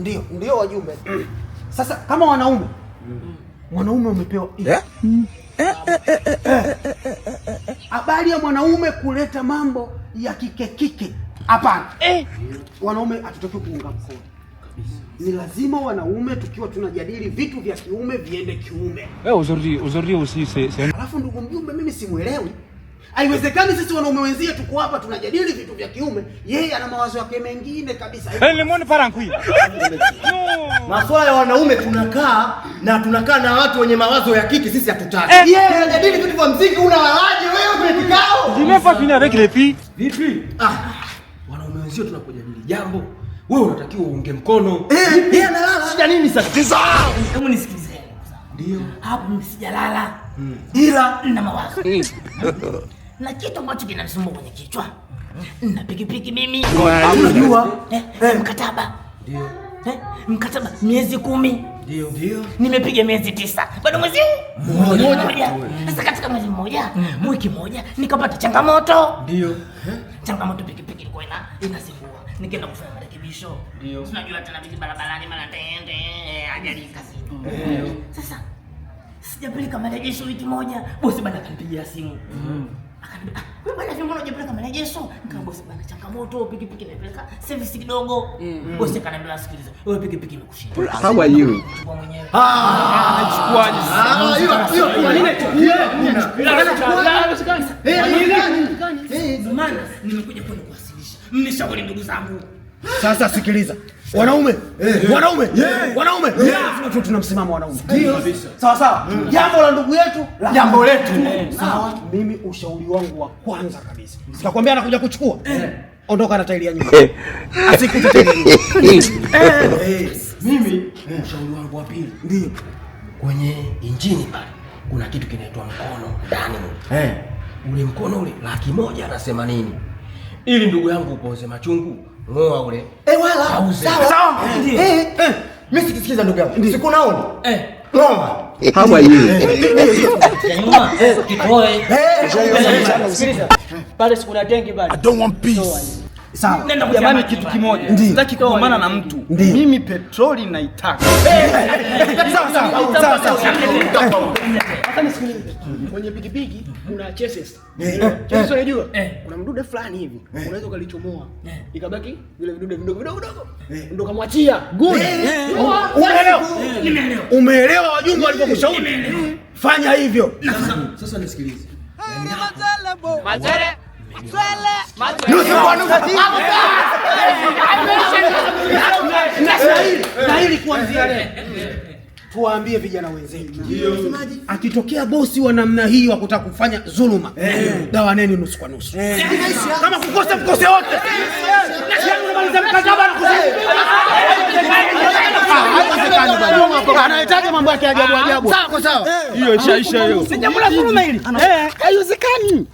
Ndio wajumbe. Sasa kama wanaume, mwanaume umepewa habari ya mwanaume kuleta mambo ya kike. Hapana. Wanaume hatutaki kuunga mkono. Ni lazima wanaume tukiwa tunajadili vitu vya kiume viende kiume. Aujourd'hui aussi c'est. Alafu ndugu mjumbe, mimi simuelewi. Haiwezekani sisi wanaume wenzie tuko hapa tunajadili vitu vya kiume, yeye ana mawazo yake mengine kabisa. Masuala ya wanaume tunakaa na watu wenye mawazo ya kike, sisi hatutaki. Yeye anajadili vitu vya msingi, unalalaje wewe kwenye kikao? Zimefa fini avec les filles. Vipi? Wanaume wenzio tunapojadili jambo, wewe unatakiwa uunge mkono. Yeye analala. Shida nini sasa? Hebu nisikilize. Ndio. Hapo mimi sijalala. Ila nina mawazo. Na kitu ambacho kinanisumbua kwenye kichwa. Na pikipiki mimi. Unajua? Mkataba. Ndio. Mkataba miezi 10. Ndio. Nimepiga miezi 9. Bado mwezi mmoja. Sasa katika mwezi mmoja, wiki moja nikapata changamoto. Ndio. Changamoto pikipiki ilikuwa inasimbua. Nikaenda kufanya marekebisho. Ndio. Tunajua tena biki barabarani mara tende ajali kazini. Ndio. Sasa sijapeleka marejesho wiki moja, bosi bana akanipigia simu. Akaniambia, "Wewe bana vipi mbona hujapeleka marejesho?" Nikamwambia, "Bosi bana changamoto, pikipiki nimepeleka service kidogo." Bosi akaniambia, "Sikiliza, wewe pikipiki imekushinda." How are you? Chukua mwenyewe. Anachukuaje? Hiyo maana nimekuja kwenda kuwasilisha. Mnishauri ndugu zangu. Sasa sikiliza. Wanaume. Tuna msimamo wanaume. Ndio kabisa. Sawa. Jambo la ndugu yetu, jambo letu. Sawa. Mimi ushauri wangu wa kwanza kabisa. Sikakwambia anakuja kuchukua. Ondoka na tairi ya nyuma. Asikute tairi ya nyuma. Mimi ushauri wangu wa pili. Ndio. Kwenye injini pale kuna kitu kinaitwa mkono ndani. Ule mkono ule 100,000 anasema nini? Ili ndugu yangu upoze machungu, ngoa ule. Wala. Sawa. Mimi sikisikiza ndugu yangu. Siku naoni. Ngoma. How are you? Nyuma. Kitoe. Sikiliza. Pale sikuna tengi bali. I don't want peace. Sawa. Jamani, kitu kimoja. Sitaki kugombana na mtu. Mimi petroli naitaka. Sawa. Hata nisikilize. Kwenye pikipiki kuna chassis. Chassis unajua? Kuna mdude fulani hivi. Unaweza ukalichomoa. Ikabaki vile vidude vidogo. Ndio kamwachia. Good. Umeelewa wajumbe walipokushauri? Fanya hivyo. Sasa nisikilize. Na hili kuanzia leo tuwaambie vijana wenzetu, akitokea bosi wa namna hii wa kutaka kufanya dhuluma, gawaneni nusu kwa nusu. Kama kukosa mkose wote. Anahitaji mambo yake ajabu. Sawa. Hiyo ishaisha hiyo. Si jambo la dhuluma hili. Haiwezekani.